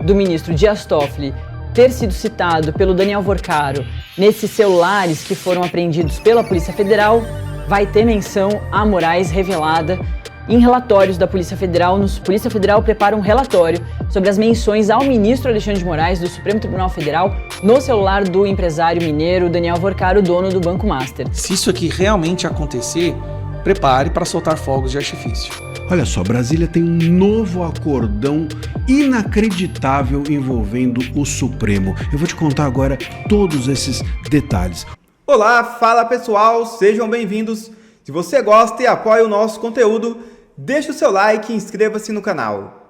do ministro Dias Toffoli ter sido citado pelo Daniel Vorcaro nesses celulares que foram apreendidos pela Polícia Federal vai ter menção a Moraes revelada em relatórios da Polícia Federal. Polícia Federal prepara um relatório sobre as menções ao ministro Alexandre de Moraes do Supremo Tribunal Federal no celular do empresário mineiro Daniel Vorcaro, dono do Banco Master. Se isso aqui realmente acontecer, prepare para soltar fogos de artifício. Olha só, Brasília tem um novo acordão inacreditável envolvendo o Supremo. Eu vou te contar agora todos esses detalhes. Olá, fala pessoal, sejam bem-vindos. Se você gosta e apoia o nosso conteúdo, deixe o seu like e inscreva-se no canal.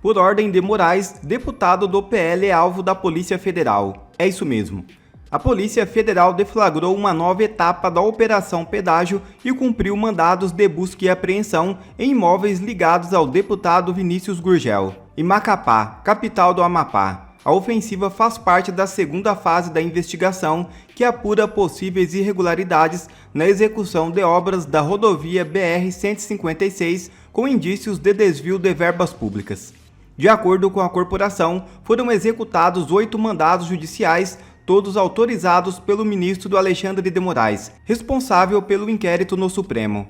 Por ordem de Moraes, deputado do PL é alvo da Polícia Federal. É isso mesmo. A Polícia Federal deflagrou uma nova etapa da Operação Pedágio e cumpriu mandados de busca e apreensão em imóveis ligados ao deputado Vinícius Gurgel, em Macapá, capital do Amapá. A ofensiva faz parte da segunda fase da investigação, que apura possíveis irregularidades na execução de obras da rodovia BR-156 com indícios de desvio de verbas públicas. De acordo com a corporação, foram executados 8 mandados judiciais, todos autorizados pelo ministro Alexandre de Moraes, responsável pelo inquérito no Supremo.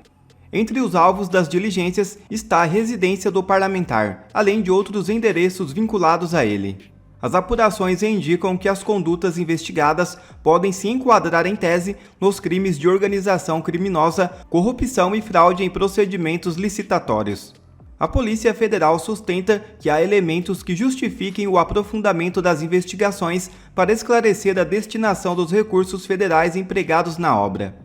Entre os alvos das diligências está a residência do parlamentar, além de outros endereços vinculados a ele. As apurações indicam que as condutas investigadas podem se enquadrar em tese nos crimes de organização criminosa, corrupção e fraude em procedimentos licitatórios. A Polícia Federal sustenta que há elementos que justifiquem o aprofundamento das investigações para esclarecer a destinação dos recursos federais empregados na obra.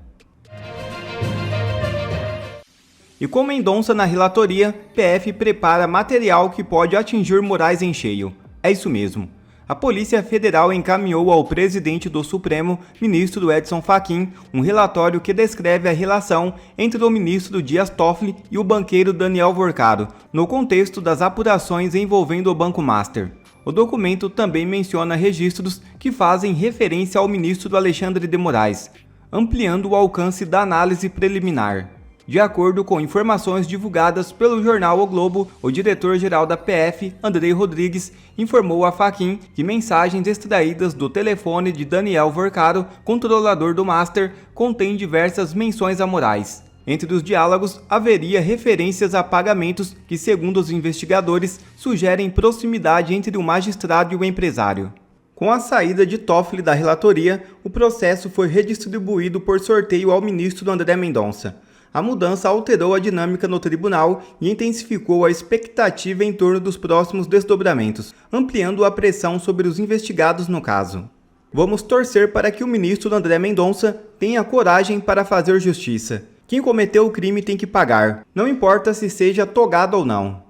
E com Mendonça na relatoria, PF prepara material que pode atingir Moraes em cheio. É isso mesmo. A Polícia Federal encaminhou ao presidente do Supremo, ministro Edson Fachin, um relatório que descreve a relação entre o ministro Dias Toffoli e o banqueiro Daniel Vorcaro, no contexto das apurações envolvendo o Banco Master. O documento também menciona registros que fazem referência ao ministro Alexandre de Moraes, ampliando o alcance da análise preliminar. De acordo com informações divulgadas pelo jornal O Globo, o diretor-geral da PF, Andrei Rodrigues, informou a Fachin que mensagens extraídas do telefone de Daniel Vorcaro, controlador do Master, contêm diversas menções a Moraes. Entre os diálogos, haveria referências a pagamentos que, segundo os investigadores, sugerem proximidade entre o magistrado e o empresário. Com a saída de Toffoli da relatoria, o processo foi redistribuído por sorteio ao ministro André Mendonça. A mudança alterou a dinâmica no tribunal e intensificou a expectativa em torno dos próximos desdobramentos, ampliando a pressão sobre os investigados no caso. Vamos torcer para que o ministro André Mendonça tenha coragem para fazer justiça. Quem cometeu o crime tem que pagar, não importa se seja togado ou não.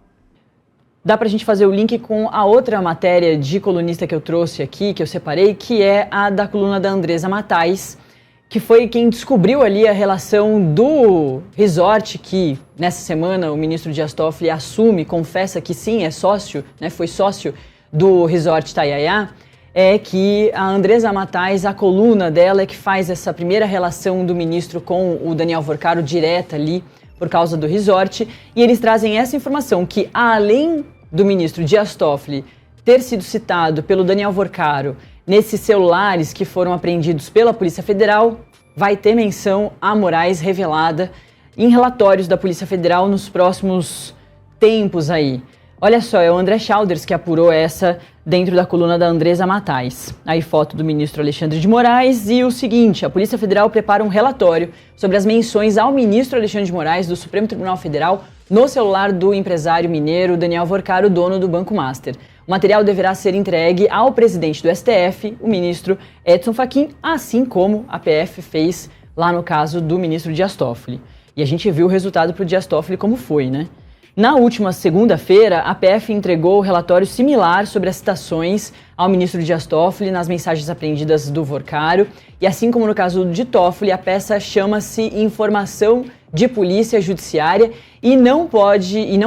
Dá pra gente fazer o link com a outra matéria de colunista que eu trouxe aqui, que eu separei, que é a da coluna da Andresa Matais, que foi quem descobriu ali a relação do resort que, nessa semana, o ministro Dias Toffoli assume, confessa que sim, é sócio, né, foi sócio do resort Itaiaia, é que a Andresa Matais, a coluna dela é que faz essa primeira relação do ministro com o Daniel Vorcaro direta ali, por causa do resort, e eles trazem essa informação que, além do ministro Dias Toffoli ter sido citado pelo Daniel Vorcaro nesses celulares que foram apreendidos pela Polícia Federal, vai ter menção a Moraes revelada em relatórios da Polícia Federal nos próximos tempos aí. Olha só, é o André Chalders que apurou essa dentro da coluna da Andresa Matais. Aí foto do ministro Alexandre de Moraes e o seguinte: a Polícia Federal prepara um relatório sobre as menções ao ministro Alexandre de Moraes do Supremo Tribunal Federal no celular do empresário mineiro Daniel Vorcaro, dono do Banco Master. O material deverá ser entregue ao presidente do STF, o ministro Edson Fachin, assim como a PF fez lá no caso do ministro Dias Toffoli. E a gente viu o resultado para o Dias Toffoli como foi, né? Na última segunda-feira, a PF entregou um relatório similar sobre as citações ao ministro Dias Toffoli nas mensagens apreendidas do Vorcaro. E assim como no caso de Toffoli, a peça chama-se Informação de Polícia Judiciária e não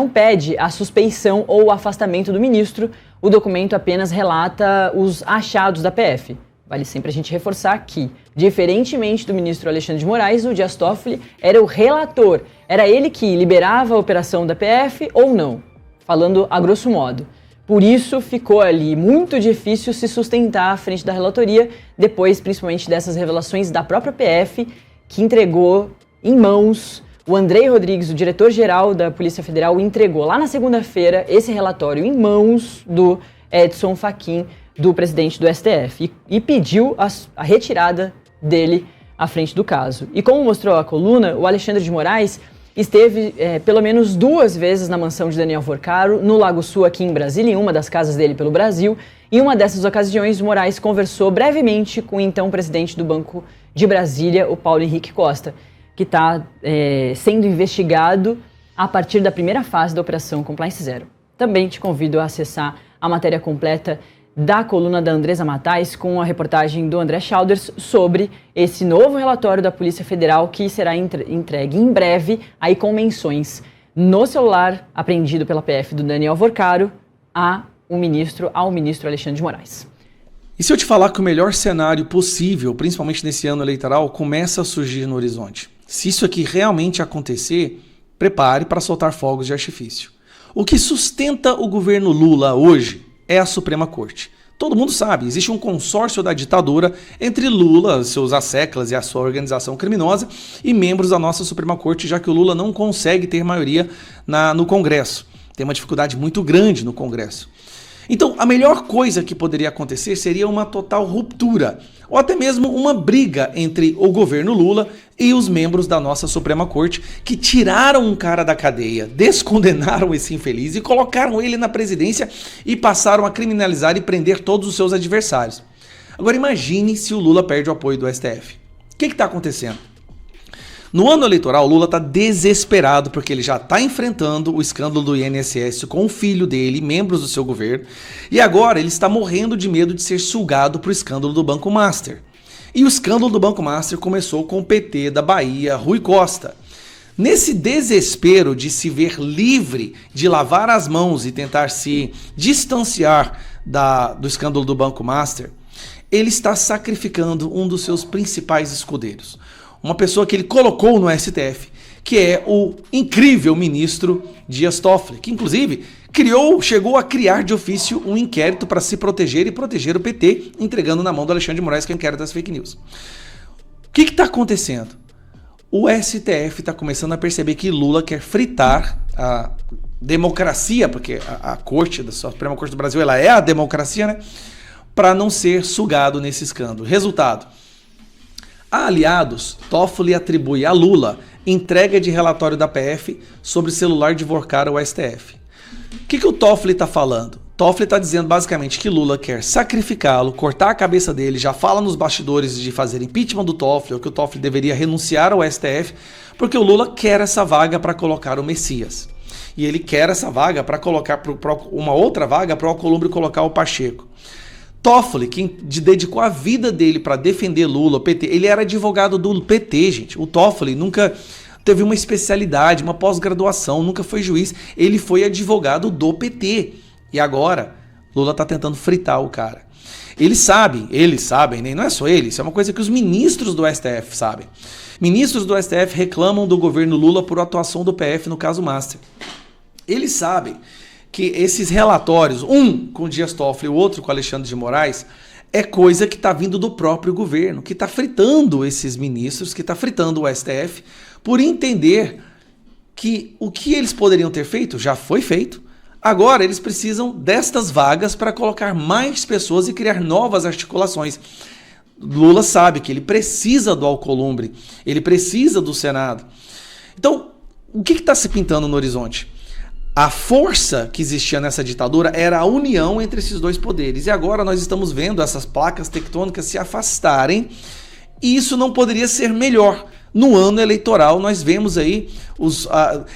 pede a suspeição ou o afastamento do ministro. O documento apenas relata os achados da PF. Vale sempre a gente reforçar que Diferentemente do ministro Alexandre de Moraes, o Dias Toffoli era o relator. Era ele que liberava a operação da PF ou não, falando a grosso modo. Por isso ficou ali muito difícil se sustentar à frente da relatoria, depois principalmente dessas revelações da própria PF, que entregou em mãos. O Andrei Rodrigues, o diretor-geral da Polícia Federal, entregou lá na segunda-feira esse relatório em mãos do Edson Fachin, do presidente do STF, e pediu a retirada dele à frente do caso. E como mostrou a coluna, o Alexandre de Moraes esteve pelo menos 2 vezes na mansão de Daniel Forcaro, no Lago Sul, aqui em Brasília, em uma das casas dele pelo Brasil. Em uma dessas ocasiões, Moraes conversou brevemente com o então presidente do Banco de Brasília, o Paulo Henrique Costa, que está sendo investigado a partir da primeira fase da Operação Compliance Zero. Também te convido a acessar a matéria completa da coluna da Andresa Matais com a reportagem do André Schauders sobre esse novo relatório da Polícia Federal que será entregue em breve, aí com menções no celular apreendido pela PF do Daniel Forcaro ao ministro Alexandre de Moraes. E se eu te falar que o melhor cenário possível, principalmente nesse ano eleitoral, começa a surgir no horizonte? Se isso aqui realmente acontecer, prepare para soltar fogos de artifício. O que sustenta o governo Lula hoje é a Suprema Corte. Todo mundo sabe, existe um consórcio da ditadura entre Lula, seus asseclas e a sua organização criminosa e membros da nossa Suprema Corte, já que o Lula não consegue ter maioria no Congresso. Tem uma dificuldade muito grande no Congresso. Então, a melhor coisa que poderia acontecer seria uma total ruptura, ou até mesmo uma briga entre o governo Lula e os membros da nossa Suprema Corte, que tiraram um cara da cadeia, descondenaram esse infeliz e colocaram ele na presidência e passaram a criminalizar e prender todos os seus adversários. Agora imagine se o Lula perde o apoio do STF. O que está acontecendo? No ano eleitoral, o Lula está desesperado porque ele já está enfrentando o escândalo do INSS com o filho dele, membros do seu governo, e agora ele está morrendo de medo de ser sugado para o escândalo do Banco Master. E o escândalo do Banco Master começou com o PT da Bahia, Rui Costa. Nesse desespero de se ver livre de lavar as mãos e tentar se distanciar do escândalo do Banco Master, ele está sacrificando um dos seus principais escudeiros. Uma pessoa que ele colocou no STF, que é o incrível ministro Dias Toffoli, que inclusive chegou a criar de ofício um inquérito para se proteger e proteger o PT, entregando na mão do Alexandre de Moraes, que é o inquérito das fake news. O que está acontecendo? O STF está começando a perceber que Lula quer fritar a democracia, porque a corte, da Suprema Corte do Brasil, ela é a democracia, né? Para não ser sugado nesse escândalo. Resultado: a aliados, Toffoli atribui a Lula entrega de relatório da PF sobre celular de Forcaro ao STF. O que o Toffoli está falando? Toffoli está dizendo basicamente que Lula quer sacrificá-lo, cortar a cabeça dele, já fala nos bastidores de fazer impeachment do Toffoli, ou que o Toffoli deveria renunciar ao STF, porque o Lula quer essa vaga para colocar o Messias. E ele quer essa vaga para colocar uma outra vaga para o Alcolumbre colocar o Pacheco. Toffoli, que dedicou a vida dele para defender Lula, o PT, ele era advogado do PT, gente. O Toffoli nunca teve uma especialidade, uma pós-graduação, nunca foi juiz. Ele foi advogado do PT. E agora, Lula está tentando fritar o cara. Eles sabem, nem não é só ele, isso é uma coisa que os ministros do STF sabem. Ministros do STF reclamam do governo Lula por atuação do PF no caso Master. Eles sabem que esses relatórios, um com Dias Toffoli e o outro com Alexandre de Moraes, é coisa que está vindo do próprio governo, que está fritando esses ministros, que está fritando o STF, por entender que o que eles poderiam ter feito já foi feito. Agora eles precisam destas vagas para colocar mais pessoas e criar novas articulações. Lula sabe que ele precisa do Alcolumbre, ele precisa do Senado. Então, o que está se pintando no horizonte? A força que existia nessa ditadura era a união entre esses dois poderes. E agora nós estamos vendo essas placas tectônicas se afastarem. E isso não poderia ser melhor. No ano eleitoral nós vemos aí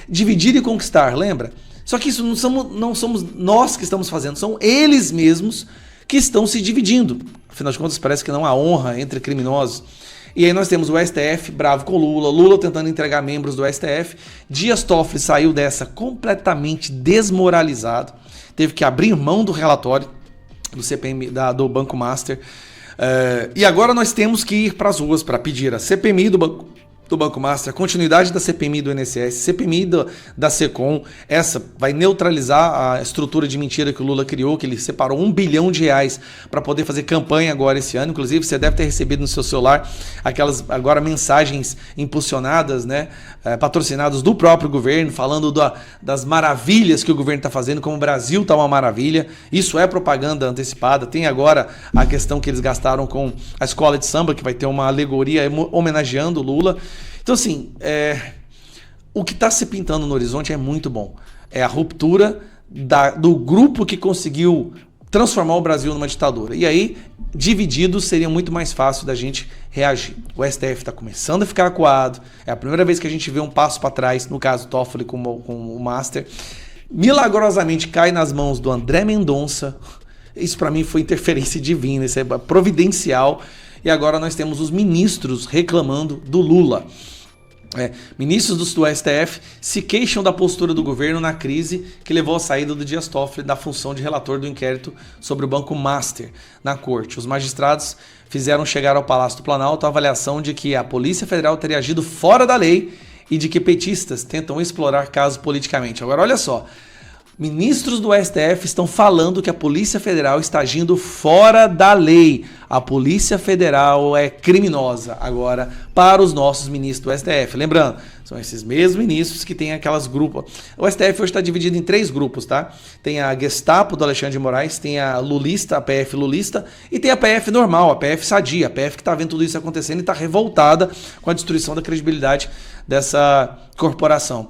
dividir e conquistar, lembra? Só que isso não somos nós que estamos fazendo, são eles mesmos que estão se dividindo. Afinal de contas, parece que não há honra entre criminosos. E aí nós temos o STF bravo com Lula, Lula tentando entregar membros do STF, Dias Toffoli saiu dessa completamente desmoralizado, teve que abrir mão do relatório do CPM, do Banco Master. E agora nós temos que ir para as ruas para pedir a CPMI do Banco Master, a continuidade da CPMI do INSS, CPMI da SECOM. Essa vai neutralizar a estrutura de mentira que o Lula criou, que ele separou R$1 bilhão para poder fazer campanha agora esse ano. Inclusive, você deve ter recebido no seu celular aquelas agora mensagens impulsionadas, né, patrocinadas do próprio governo, falando das maravilhas que o governo está fazendo, como o Brasil está uma maravilha. Isso é propaganda antecipada. Tem agora a questão que eles gastaram com a escola de samba, que vai ter uma alegoria homenageando o Lula. Então, assim, o que está se pintando no horizonte é muito bom. É a ruptura do grupo que conseguiu transformar o Brasil numa ditadura. E aí, divididos, seria muito mais fácil da gente reagir. O STF está começando a ficar acuado. É a primeira vez que a gente vê um passo para trás, no caso Toffoli com o Master. Milagrosamente cai nas mãos do André Mendonça. Isso para mim foi interferência divina, isso é providencial. E agora nós temos os ministros reclamando do Lula. Ministros do STF se queixam da postura do governo na crise que levou à saída do Dias Toffoli da função de relator do inquérito sobre o Banco Master na corte. Os magistrados fizeram chegar ao Palácio do Planalto a avaliação de que a Polícia Federal teria agido fora da lei e de que petistas tentam explorar casos politicamente. Agora, olha só. Ministros do STF estão falando que a Polícia Federal está agindo fora da lei. A Polícia Federal é criminosa agora para os nossos ministros do STF. Lembrando, são esses mesmos ministros que têm aquelas grupos. O STF hoje está dividido em 3 grupos, tá? Tem a Gestapo do Alexandre de Moraes, tem a Lulista, a PF Lulista, e tem a PF normal, a PF sadia, a PF que está vendo tudo isso acontecendo e está revoltada com a destruição da credibilidade dessa corporação.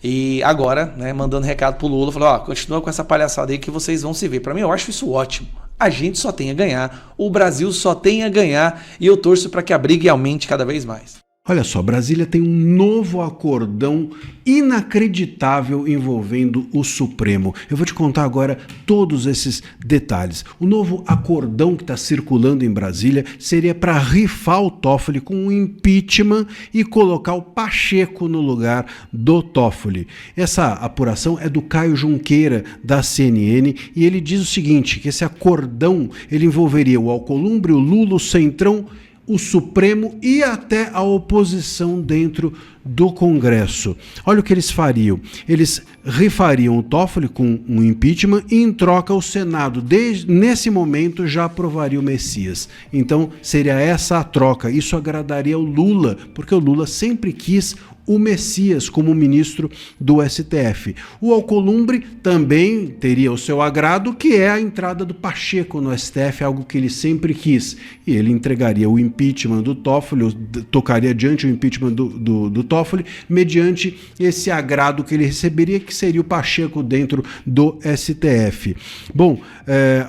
E agora, né, mandando recado pro Lula, falou, continua com essa palhaçada aí que vocês vão se ver. Para mim, eu acho isso ótimo. A gente só tem a ganhar, o Brasil só tem a ganhar e eu torço para que a briga aumente cada vez mais. Olha só, Brasília tem um novo acordão inacreditável envolvendo o Supremo. Eu vou te contar agora todos esses detalhes. O novo acordão que está circulando em Brasília seria para rifar o Toffoli com um impeachment e colocar o Pacheco no lugar do Toffoli. Essa apuração é do Caio Junqueira, da CNN, e ele diz o seguinte, que esse acordão ele envolveria o Alcolumbre, o Lula, o Centrão, o Supremo e até a oposição dentro do Congresso. Olha o que eles fariam. Eles rifariam o Toffoli com um impeachment e em troca o Senado, nesse momento, já aprovaria o Messias. Então seria essa a troca. Isso agradaria o Lula, porque o Lula sempre quis o Messias como ministro do STF. O Alcolumbre também teria o seu agrado, que é a entrada do Pacheco no STF, algo que ele sempre quis. E ele entregaria o impeachment do Toffoli, tocaria adiante o impeachment do Toffoli, mediante esse agrado que ele receberia, que seria o Pacheco dentro do STF. Bom,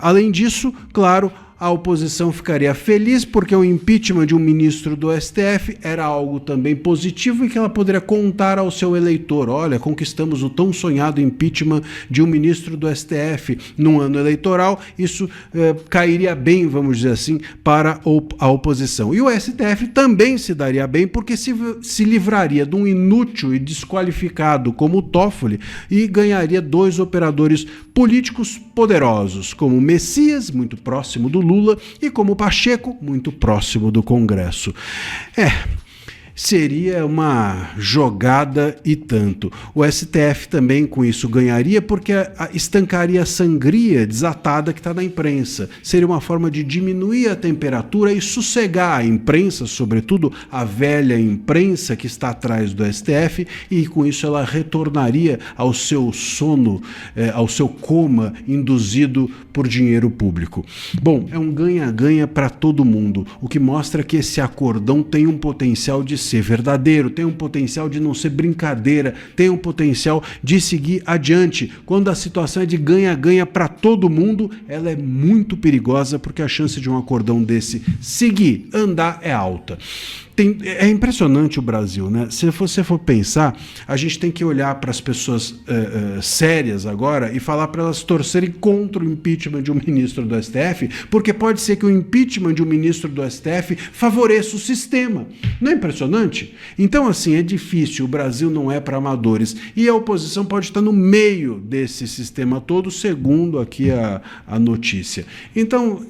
além disso, claro, a oposição ficaria feliz porque o impeachment de um ministro do STF era algo também positivo e que ela poderia contar ao seu eleitor. Olha, conquistamos o tão sonhado impeachment de um ministro do STF num ano eleitoral. Isso cairia bem, vamos dizer assim, para a oposição. E o STF também se daria bem porque se livraria de um inútil e desqualificado como o Toffoli e ganharia 2 operadores políticos poderosos, como o Messias, muito próximo do Lula, e como Pacheco, muito próximo do Congresso. Seria uma jogada e tanto. O STF também com isso ganharia porque estancaria a sangria desatada que está na imprensa. Seria uma forma de diminuir a temperatura e sossegar a imprensa, sobretudo a velha imprensa que está atrás do STF, e com isso ela retornaria ao seu sono, ao seu coma induzido por dinheiro público. Bom, é um ganha-ganha para todo mundo, o que mostra que esse acordão tem um potencial de ser verdadeiro, tem um potencial de não ser brincadeira, tem um potencial de seguir adiante. Quando a situação é de ganha-ganha para todo mundo, ela é muito perigosa porque a chance de um acordão desse seguir, andar é alta. É impressionante o Brasil, né? Se você for pensar, a gente tem que olhar para as pessoas sérias agora e falar para elas torcerem contra o impeachment de um ministro do STF, porque pode ser que o impeachment de um ministro do STF favoreça o sistema. Não é impressionante? Então, assim, é difícil, o Brasil não é para amadores e a oposição pode estar no meio desse sistema todo, segundo aqui a notícia. Então,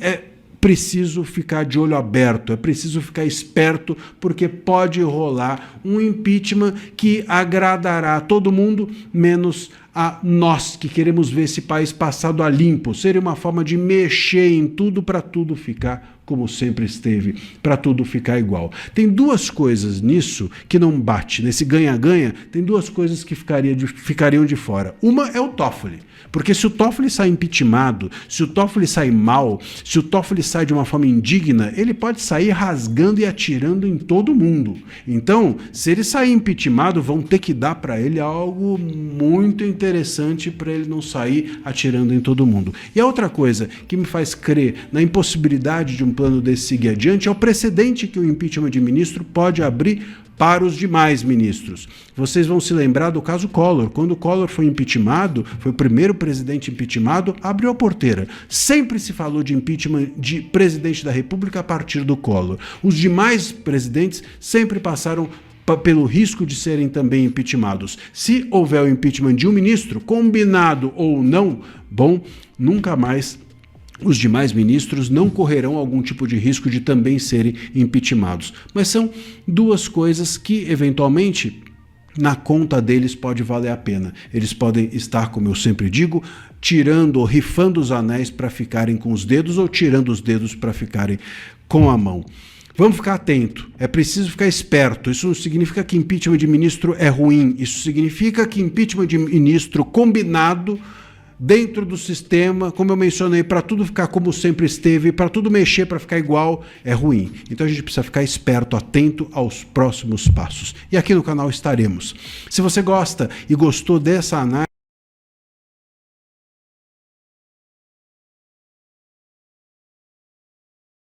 preciso ficar de olho aberto, é preciso ficar esperto, porque pode rolar um impeachment que agradará a todo mundo, menos a nós que queremos ver esse país passado a limpo. Seria uma forma de mexer em tudo para tudo ficar como sempre esteve, para tudo ficar igual. Tem duas coisas nisso que não bate, nesse ganha-ganha, tem duas coisas que ficariam de fora. Uma é o Toffoli, porque se o Toffoli sai impeachmentado, se o Toffoli sai mal, se o Toffoli sai de uma forma indigna, ele pode sair rasgando e atirando em todo mundo. Então, se ele sair impeachmentado, vão ter que dar para ele algo muito interessante para ele não sair atirando em todo mundo. E a outra coisa que me faz crer na impossibilidade de um plano desse seguir adiante é o precedente que o impeachment de ministro pode abrir para os demais ministros. Vocês vão se lembrar do caso Collor. Quando o Collor foi impeachmentado, foi o primeiro presidente impeachmentado, abriu a porteira. Sempre se falou de impeachment de presidente da República a partir do Collor. Os demais presidentes sempre passaram pelo risco de serem também impeachmentados. Se houver o impeachment de um ministro, combinado ou não, bom, nunca mais os demais ministros não correrão algum tipo de risco de também serem impeachmentados. Mas são duas coisas que, eventualmente, na conta deles pode valer a pena. Eles podem estar, como eu sempre digo, tirando ou rifando os anéis para ficarem com os dedos ou tirando os dedos para ficarem com a mão. Vamos ficar atento, é preciso ficar esperto. Isso não significa que impeachment de ministro é ruim, isso significa que impeachment de ministro combinado dentro do sistema, como eu mencionei, para tudo ficar como sempre esteve, para tudo mexer, para ficar igual, é ruim. Então a gente precisa ficar esperto, atento aos próximos passos. E aqui no canal estaremos. Se você gosta e gostou dessa análise,